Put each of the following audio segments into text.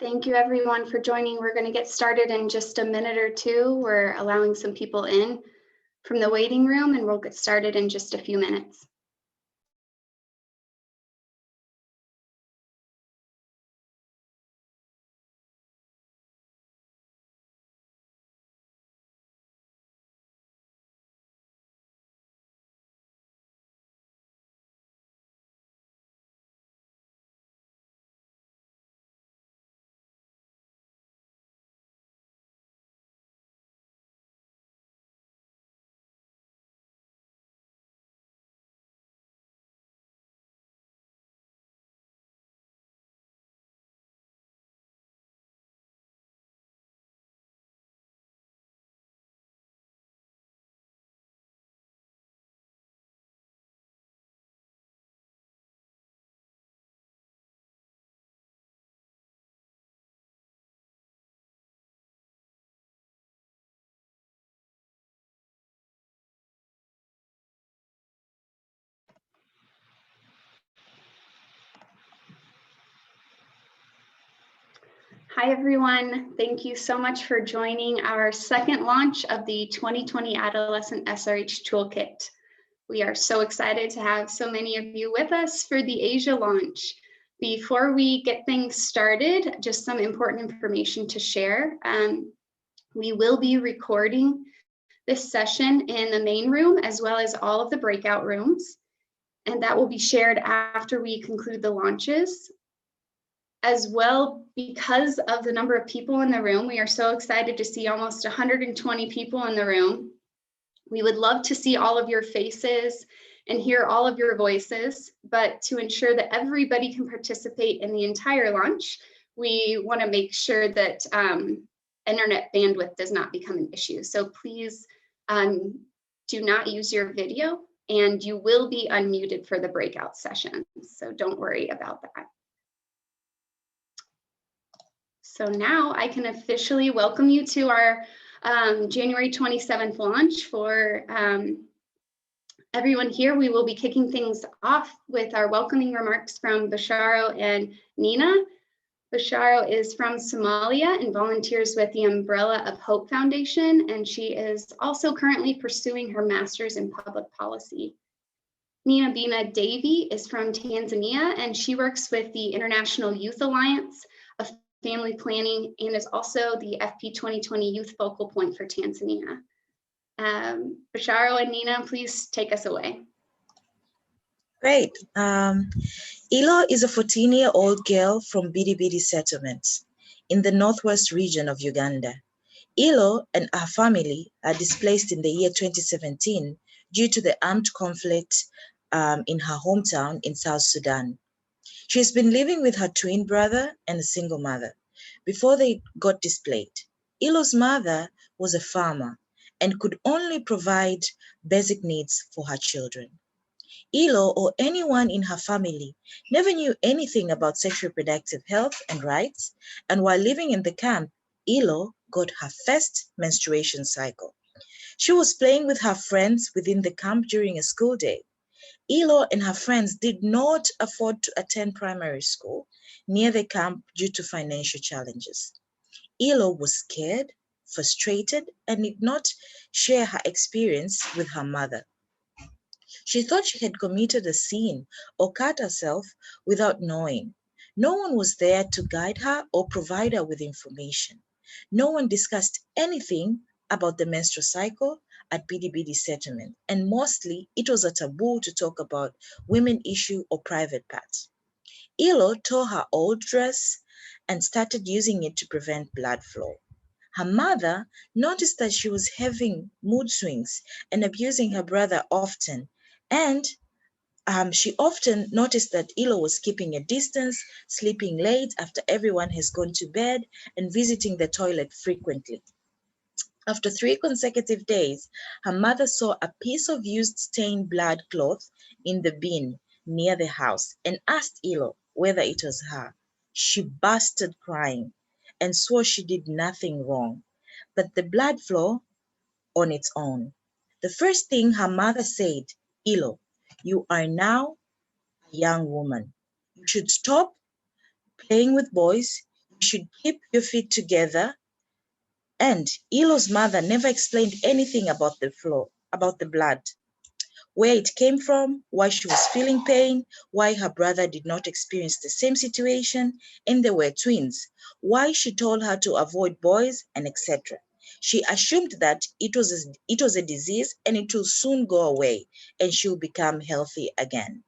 Thank you everyone for joining. We're going to get started in just a minute or two. We're allowing some people in from the waiting room and we'll get started in just a few minutes. Hi everyone, thank you so much for joining our second launch of the 2020 Adolescent SRH Toolkit. We are so excited to have so many of you with us for the Asia launch. Before we get things started, just some important information to share. We will be recording this session in the main room as well as all of the breakout rooms, and that will be shared after we conclude the launches. As well, because of the number of people in the room, we are so excited to see almost 120 people in the room. We would love to see all of your faces and hear all of your voices, but to ensure that everybody can participate in the entire launch, we want to make sure that internet bandwidth does not become an issue. So please do not use your video, and you will be unmuted for the breakout sessions. So don't worry about that. So now I can officially welcome you to our January 27th launch. For everyone here, we will be kicking things off with our welcoming remarks from Basharo and Nina. Basharo is from Somalia and volunteers with the Umbrella of Hope Foundation, and she is also currently pursuing her master's in public policy. Nina Bina Davy is from Tanzania, and she works with the International Youth Alliance of Family Planning and is also the FP 2020 Youth Focal Point for Tanzania. Basharo and Nina, please take us away. Great. Ilo is a 14-year-old girl from Bidibidi settlement in the northwest region of Uganda. Ilo and her family are displaced in the year 2017 due to the armed conflict in her hometown in South Sudan. She's been living with her twin brother and a single mother before they got displaced. Ilo's mother was a farmer and could only provide basic needs for her children. Ilo or anyone in her family never knew anything about sexual reproductive health and rights, and while living in the camp, Ilo got her first menstruation cycle. She was playing with her friends within the camp during a school day. Ilo and her friends did not afford to attend primary school near the camp due to financial challenges. Ilo was scared, frustrated, and did not share her experience with her mother. She thought she had committed a sin or cut herself without knowing. No one was there to guide her or provide her with information. No one discussed anything about the menstrual cycle at Bidibidi settlement, and mostly it was a taboo to talk about women issue or private parts. Ilo tore her old dress and started using it to prevent blood flow. Her mother noticed that she was having mood swings and abusing her brother often, and she often noticed that Ilo was keeping a distance, sleeping late after everyone has gone to bed, and visiting the toilet frequently. After 3 consecutive days, her mother saw a piece of used stained blood cloth in the bin near the house and asked Ilo whether it was her. She busted crying and swore she did nothing wrong, but the blood flowed on its own. The first thing her mother said, Ilo, you are now a young woman. You should stop playing with boys. You should keep your feet together. And Elo's mother never explained anything about the blood, where it came from, why she was feeling pain, why her brother did not experience the same situation, and they were twins, why she told her to avoid boys, and etc. She assumed that it was a disease and it will soon go away and she'll become healthy again.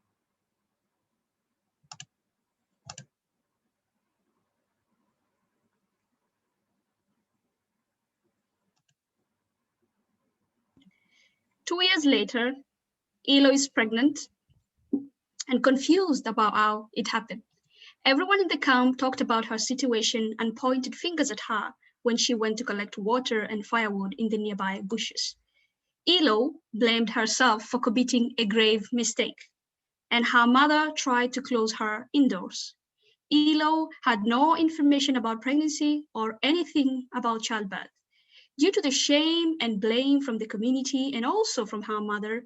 Two years later, Elo is pregnant and confused about how it happened. Everyone in the camp talked about her situation and pointed fingers at her when she went to collect water and firewood in the nearby bushes. Elo blamed herself for committing a grave mistake, and her mother tried to close her indoors. Elo had no information about pregnancy or anything about childbirth. Due to the shame and blame from the community and also from her mother,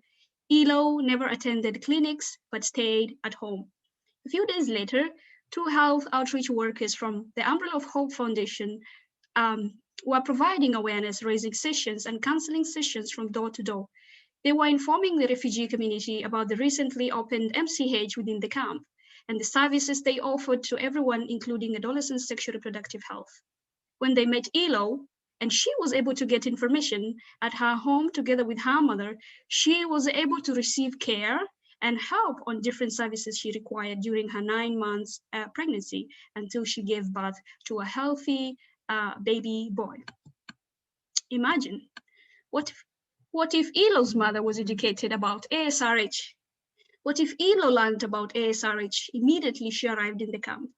Elo never attended clinics but stayed at home. A few days later, two health outreach workers from the Umbrella of Hope Foundation were providing awareness raising sessions and counseling sessions from door to door. They were informing the refugee community about the recently opened MCH within the camp and the services they offered to everyone, including adolescent sexual reproductive health. When they met Elo, and she was able to get information at her home together with her mother, she was able to receive care and help on different services she required during her 9 months pregnancy until she gave birth to a healthy baby boy. Imagine, what if Elo's mother was educated about ASRH? What if Elo learned about ASRH immediately she arrived in the camp?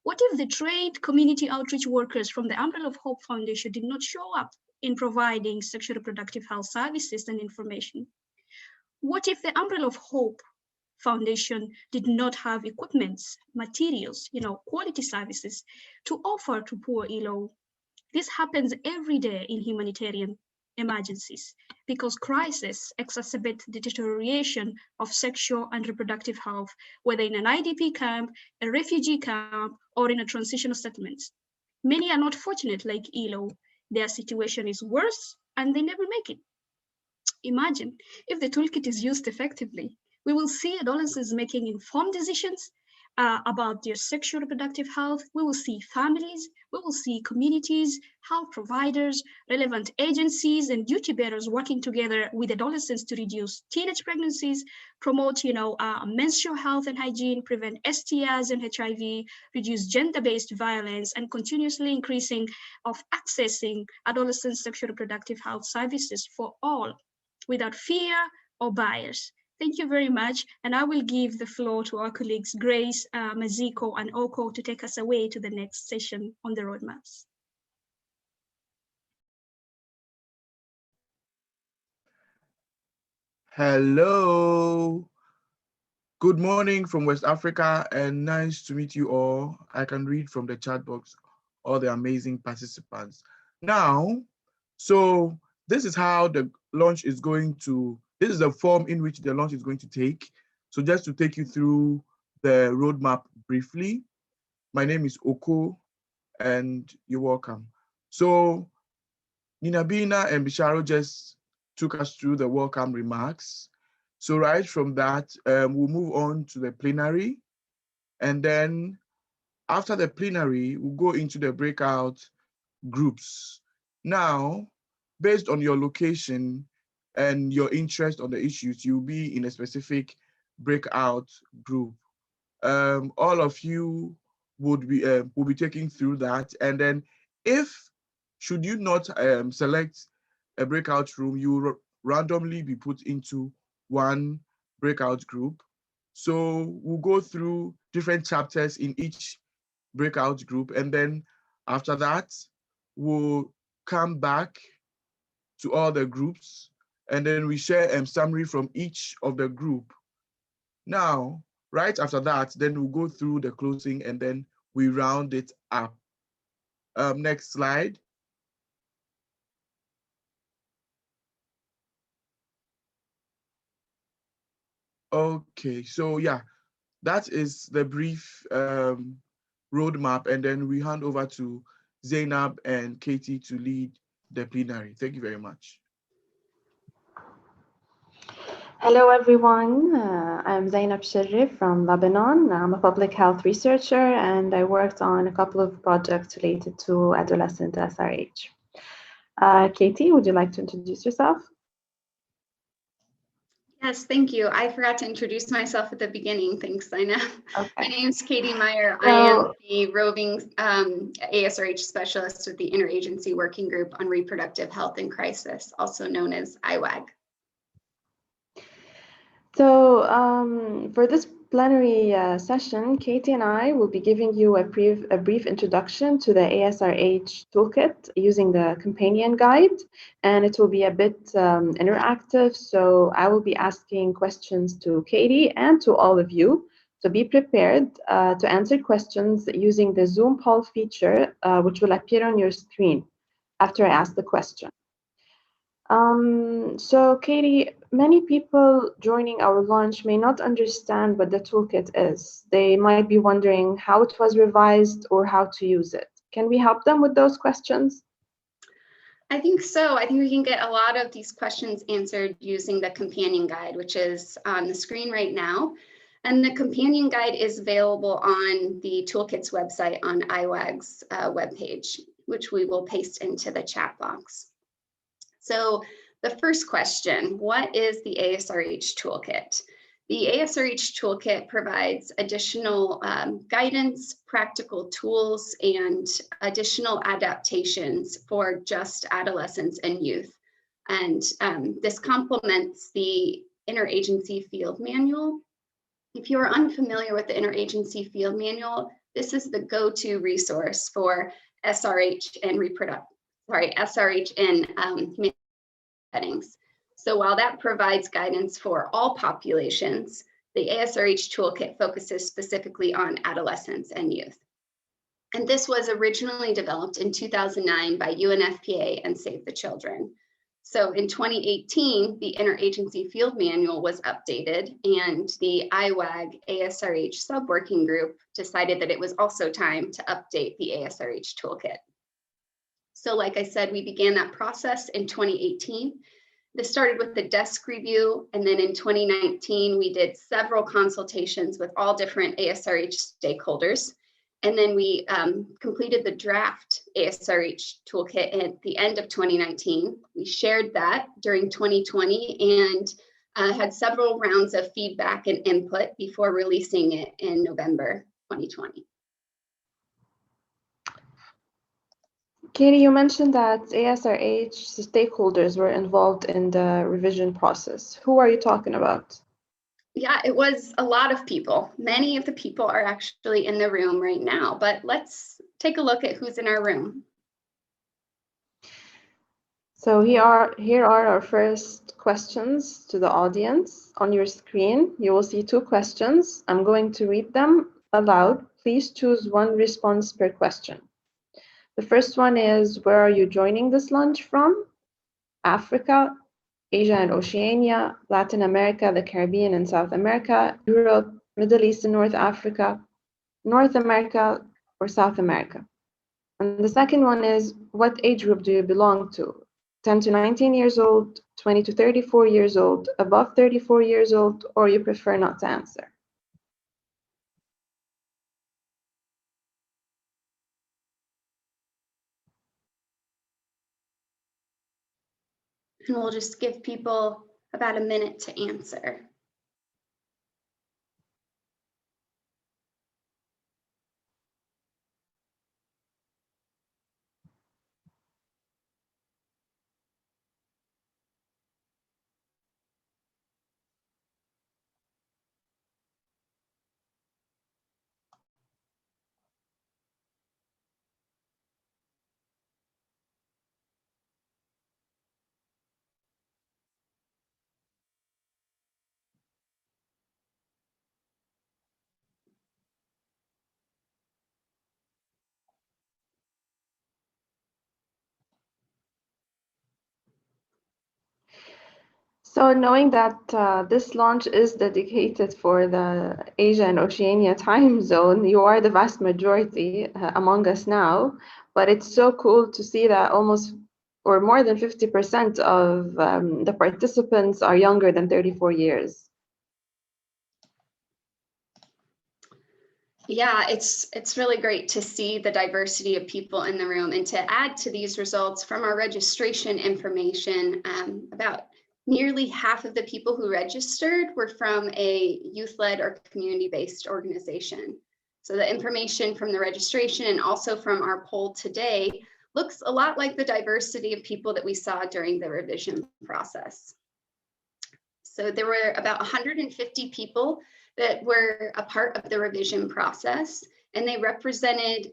What if the trained community outreach workers from the Umbrella of Hope Foundation did not show up in providing sexual reproductive health services and information? What if the Umbrella of Hope Foundation did not have equipments, materials, quality services to offer to poor Elo? This happens every day in humanitarian emergencies because crises exacerbate the deterioration of sexual and reproductive health, whether in an IDP camp, a refugee camp, or in a transitional settlement. Many are not fortunate like Elo. Their situation is worse and they never make it. Imagine if the toolkit is used effectively, we will see adolescents making informed decisions about their sexual reproductive health. We will see families, we will see communities, health providers, relevant agencies, and duty bearers working together with adolescents to reduce teenage pregnancies, promote, menstrual health and hygiene, prevent STIs and HIV, reduce gender-based violence, and continuously increasing of accessing adolescent sexual reproductive health services for all, without fear or bias. Thank you very much. And I will give the floor to our colleagues, Grace, Maziko, and Oko to take us away to the next session on the roadmaps. Hello. Good morning from West Africa and nice to meet you all. I can read from the chat box all the amazing participants. Now, so this is how the launch is going to, this is the form in which the launch is going to take. So just to take you through the roadmap briefly, my name is Oko and you're welcome. So Ninabina and Bisharo just took us through the welcome remarks. So right from that, we'll move on to the plenary. And then after the plenary, we'll go into the breakout groups. Now, based on your location and your interest on the issues, you'll be in a specific breakout group. All of you will be taking through that. And then should you not select a breakout room, you will randomly be put into one breakout group. So we'll go through different chapters in each breakout group. And then after that, we'll come back to all the groups. And then we share a summary from each of the group. Now, right after that, then we'll go through the closing and then we round it up. Next slide. Okay, so yeah, that is the brief Roadmap, and then we hand over to Zainab and Katie to lead the plenary. Thank you very much. Hello, everyone. I'm Zainab Sherif from Lebanon. I'm a public health researcher, and I worked on a couple of projects related to adolescent SRH. Katie, would you like to introduce yourself? Yes, thank you. I forgot to introduce myself at the beginning. Thanks, Zainab. Okay. My name is Katie Meyer. I am the roving ASRH specialist with the Interagency Working Group on Reproductive Health and Crisis, also known as IWAG. So for this plenary session, Katie and I will be giving you a brief introduction to the ASRH toolkit using the companion guide, and it will be a bit interactive. So I will be asking questions to Katie and to all of you. So be prepared to answer questions using the Zoom poll feature, which will appear on your screen after I ask the question. So Katie, many people joining our launch may not understand what the toolkit is. They might be wondering how it was revised or how to use it. Can we help them with those questions? I think so. I think we can get a lot of these questions answered using the companion guide, which is on the screen right now. And the companion guide is available on the toolkit's website on IWAG's webpage, which we will paste into the chat box. So the first question, what is the ASRH toolkit? The ASRH toolkit provides additional guidance, practical tools, and additional adaptations for just adolescents and youth. And this complements the Interagency Field Manual. If you're unfamiliar with the Interagency Field Manual, this is the go-to resource for SRH and SRH and settings. So while that provides guidance for all populations, the ASRH toolkit focuses specifically on adolescents and youth. And this was originally developed in 2009 by UNFPA and Save the Children. So in 2018, the Interagency Field Manual was updated, and the IWAG ASRH sub-working group decided that it was also time to update the ASRH toolkit. So like I said, we began that process in 2018. This started with the desk review, and then in 2019, we did several consultations with all different ASRH stakeholders. And then we completed the draft ASRH toolkit at the end of 2019. We shared that during 2020 and had several rounds of feedback and input before releasing it in November 2020. Katie, you mentioned that ASRH stakeholders were involved in the revision process. Who are you talking about? Yeah, it was a lot of people. Many of the people are actually in the room right now, but let's take a look at who's in our room. So here are our first questions to the audience. On your screen, you will see 2 questions. I'm going to read them aloud. Please choose one response per question. The first one is, where are you joining this launch from? Africa, Asia and Oceania, Latin America, the Caribbean and South America, Europe, Middle East and North Africa, North America, or South America. And the second one is, what age group do you belong to? 10 to 19 years old, 20 to 34 years old, above 34 years old, or you prefer not to answer? And we'll just give people about a minute to answer. So knowing that this launch is dedicated for the Asia and Oceania time zone, you are the vast majority among us now, but it's so cool to see that almost or more than 50% of the participants are younger than 34 years. Yeah, it's really great to see the diversity of people in the room, and to add to these results from our registration information, about nearly half of the people who registered were from a youth-led or community-based organization. So the information from the registration and also from our poll today looks a lot like the diversity of people that we saw during the revision process. So there were about 150 people that were a part of the revision process, and they represented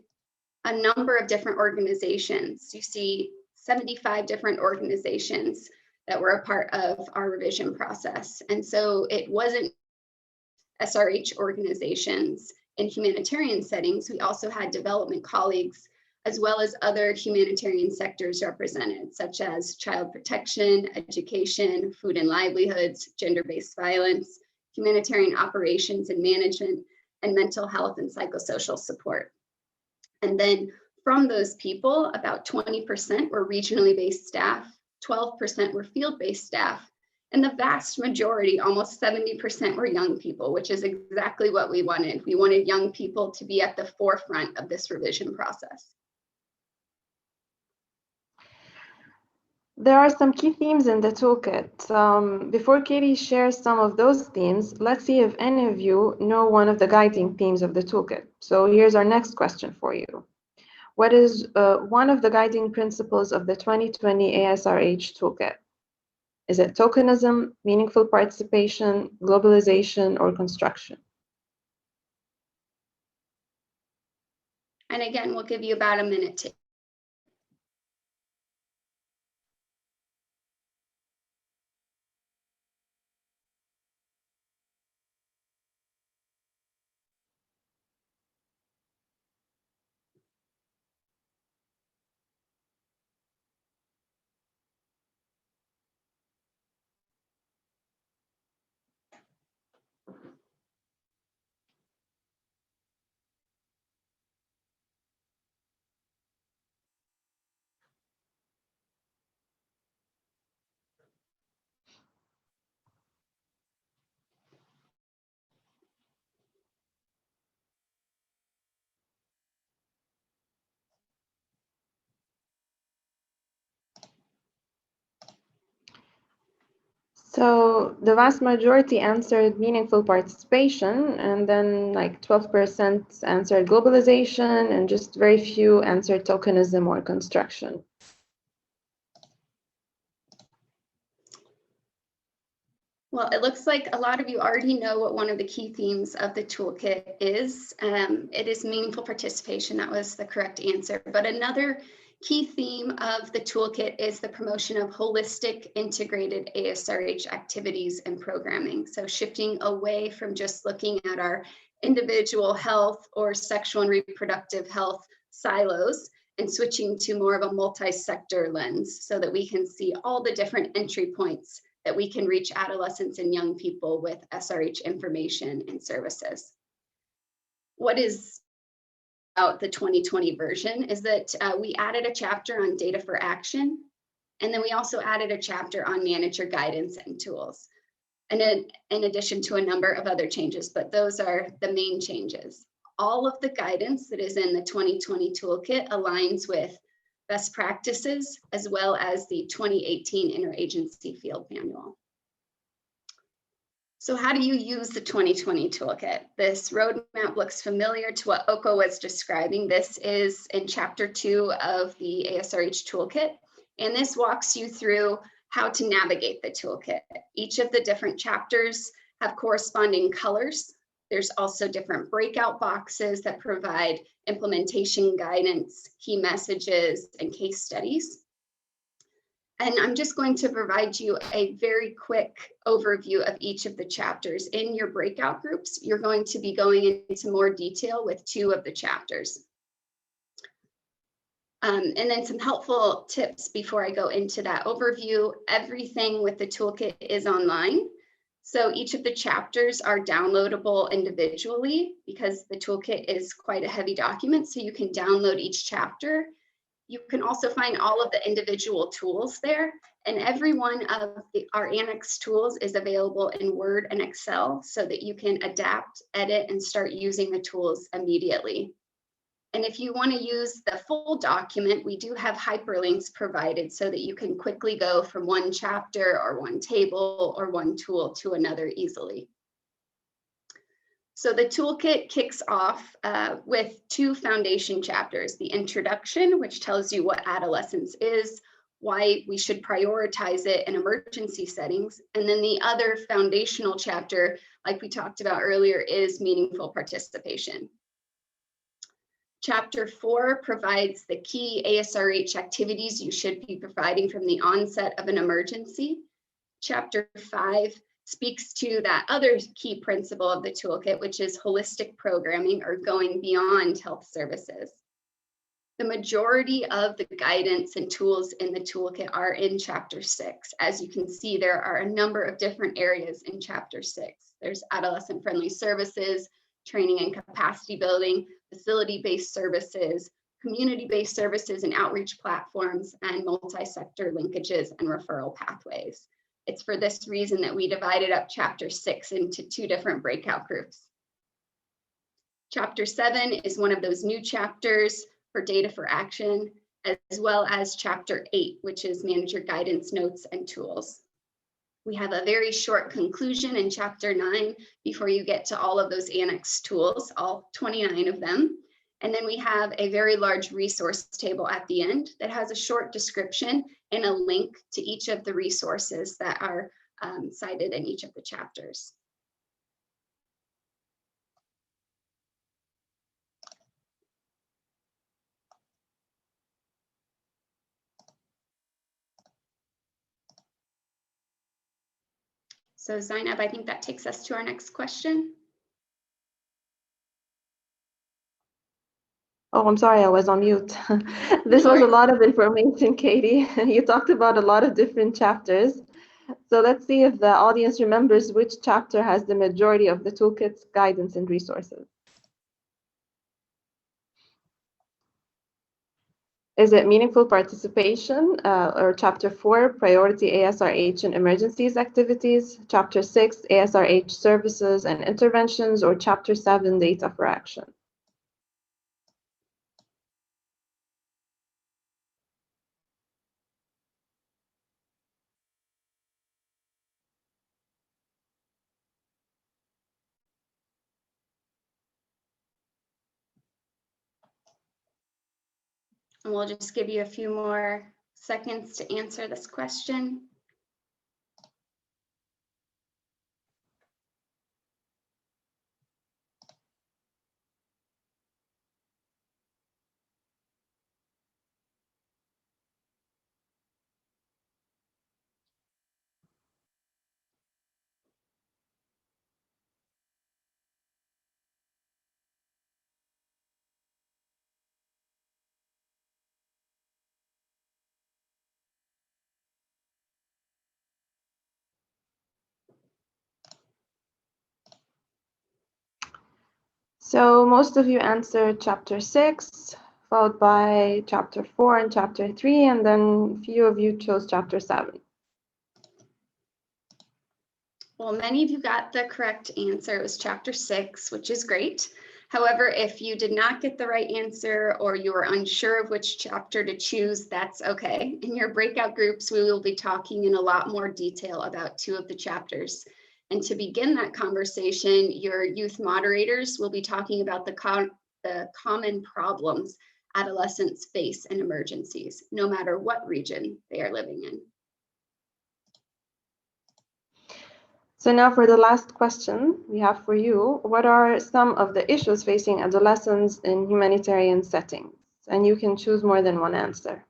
a number of different organizations. You see 75 different organizations that were a part of our revision process. And so it wasn't SRH organizations in humanitarian settings. We also had development colleagues, as well as other humanitarian sectors represented, such as child protection, education, food and livelihoods, gender-based violence, humanitarian operations and management, and mental health and psychosocial support. And then from those people, about 20% were regionally based staff, 12% were field-based staff, and the vast majority, almost 70%, were young people, which is exactly what we wanted. We wanted young people to be at the forefront of this revision process. There are some key themes in the toolkit. Before Katie shares some of those themes, let's see if any of you know one of the guiding themes of the toolkit. So here's our next question for you. What is one of the guiding principles of the 2020 ASRH toolkit? Is it tokenism, meaningful participation, globalization, or construction? And again, we'll give you about a minute to So the vast majority answered meaningful participation, and then like 12% answered globalization, and just very few answered tokenism or construction. Well, it looks like a lot of you already know what one of the key themes of the toolkit is. It is meaningful participation. That was the correct answer. But another key theme of the toolkit is the promotion of holistic, integrated ASRH activities and programming. So shifting away from just looking at our individual health or sexual and reproductive health silos, and switching to more of a multi-sector lens so that we can see all the different entry points that we can reach adolescents and young people with SRH information and services. What is about the 2020 version is that we added a chapter on data for action, and then we also added a chapter on manager guidance and tools, and in addition to a number of other changes, but those are the main changes. All of the guidance that is in the 2020 toolkit aligns with best practices, as well as the 2018 Interagency Field Manual. So how do you use the 2020 toolkit? This roadmap looks familiar to what Oko was describing. This is in chapter 2 of the ASRH toolkit, and this walks you through how to navigate the toolkit. Each of the different chapters have corresponding colors. There's also different breakout boxes that provide implementation guidance, key messages, and case studies. And I'm just going to provide you a very quick overview of each of the chapters. In your breakout groups, you're going to be going into more detail with 2 of the chapters. And then some helpful tips before I go into that overview. Everything with the toolkit is online. So each of the chapters are downloadable individually because the toolkit is quite a heavy document. So you can download each chapter. You can also find all of the individual tools there, and every one of our annex tools is available in Word and Excel so that you can adapt, edit, and start using the tools immediately. And if you want to use the full document, we do have hyperlinks provided so that you can quickly go from one chapter or one table or one tool to another easily. So the toolkit kicks off with 2 foundation chapters, the introduction, which tells you what adolescence is, why we should prioritize it in emergency settings. And then the other foundational chapter, like we talked about earlier, is meaningful participation. Chapter 4 provides the key ASRH activities you should be providing from the onset of an emergency. Chapter 5 speaks to that other key principle of the toolkit, which is holistic programming or going beyond health services. The majority of the guidance and tools in the toolkit are in Chapter 6. As you can see, there are a number of different areas in Chapter 6. There's adolescent-friendly services, training and capacity building, facility-based services, community-based services and outreach platforms, and multi-sector linkages and referral pathways. It's for this reason that we divided up Chapter 6 into 2 different breakout groups. Chapter 7 is one of those new chapters for data for action, as well as Chapter 8, which is manager guidance, notes, and tools. We have a very short conclusion in Chapter 9 before you get to all of those annex tools, all 29 of them. And then we have a very large resource table at the end that has a short description and a link to each of the resources that are cited in each of the chapters. So Zainab, I think that takes us to our next question. Oh, I'm sorry, I was on mute. This was a lot of information, Katie. You talked about a lot of different chapters. So let's see if the audience remembers which chapter has the majority of the toolkit's guidance and resources. Is it meaningful participation, or Chapter 4, priority ASRH and emergencies activities, Chapter 6, ASRH services and interventions, or Chapter 7, data for action? And we'll just give you a few more seconds to answer this question. So most of you answered Chapter 6, followed by Chapter 4 and Chapter 3, and then a few of you chose Chapter 7. Well, many of you got the correct answer. It was Chapter 6, which is great. However, if you did not get the right answer or you were unsure of which chapter to choose, that's okay. In your breakout groups, we will be talking in a lot more detail about 2 of the chapters. And to begin that conversation, your youth moderators will be talking about the common problems adolescents face in emergencies, no matter what region they are living in. So now for the last question we have for you, what are some of the issues facing adolescents in humanitarian settings? And you can choose more than one answer.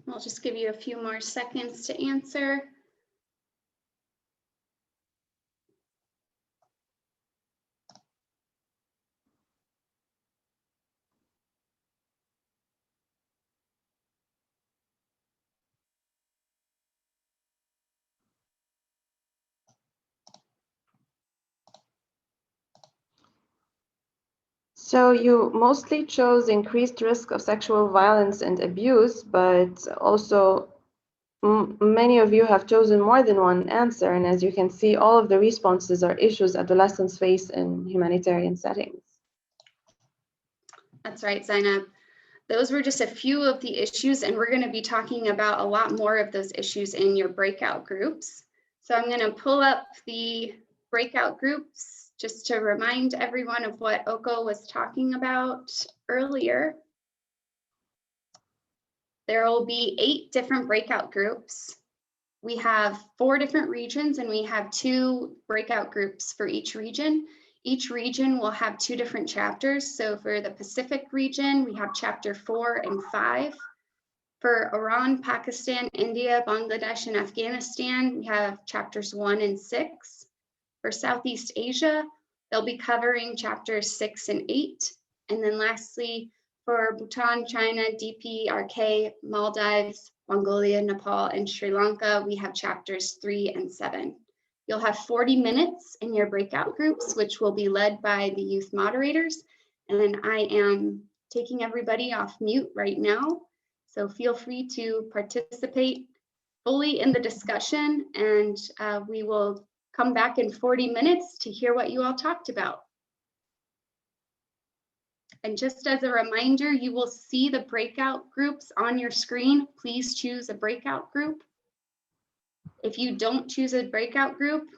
I'll just give you a few more seconds to answer. So you mostly chose increased risk of sexual violence and abuse, but also many of you have chosen more than one answer. And as you can see, all of the responses are issues adolescents face in humanitarian settings. That's right, Zainab. Those were just a few of the issues, and we're going to be talking about a lot more of those issues in your breakout groups. So I'm going to pull up the breakout groups just to remind everyone of what Oko was talking about earlier. There will be 8 different breakout groups. We have 4 different regions, and we have 2 breakout groups for each region. Each region will have 2 different chapters. So for the Pacific region, we have chapter 4 and 5. For Iran, Pakistan, India, Bangladesh, and Afghanistan, we have chapters 1 and 6. For Southeast Asia, they'll be covering chapters 6 and 8. And then lastly, for Bhutan, China, DPRK, Maldives, Mongolia, Nepal, and Sri Lanka, we have chapters 3 and 7. You'll have 40 minutes in your breakout groups, which will be led by the youth moderators. And I am taking everybody off mute right now. So feel free to participate fully in the discussion, and we will come back in 40 minutes to hear what you all talked about. And just as a reminder, you will see the breakout groups on your screen. Please choose a breakout group. If you don't choose a breakout group,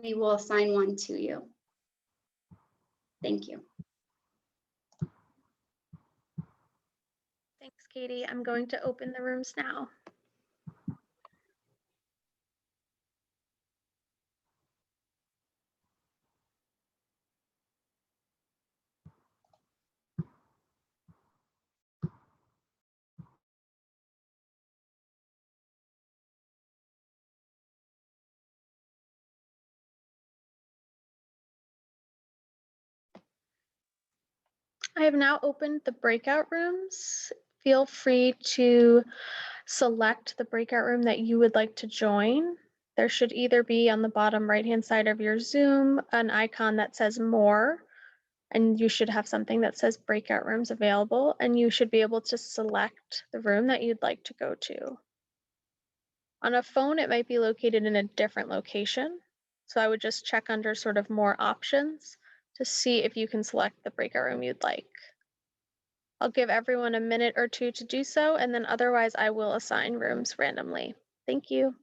we will assign one to you. Thank you. Thanks, Katie. I'm going to open the rooms now. I have now opened the breakout rooms. Feel free to select the breakout room that you would like to join. There should either be on the bottom right-hand side of your Zoom an icon that says more, and you should have something that says breakout rooms available, and you should be able to select the room that you'd like to go to. On a phone, it might be located in a different location. So I would just check under sort of more options to see if you can select the breakout room you'd like. I'll give everyone a minute or two to do so, and then otherwise I will assign rooms randomly. Thank you.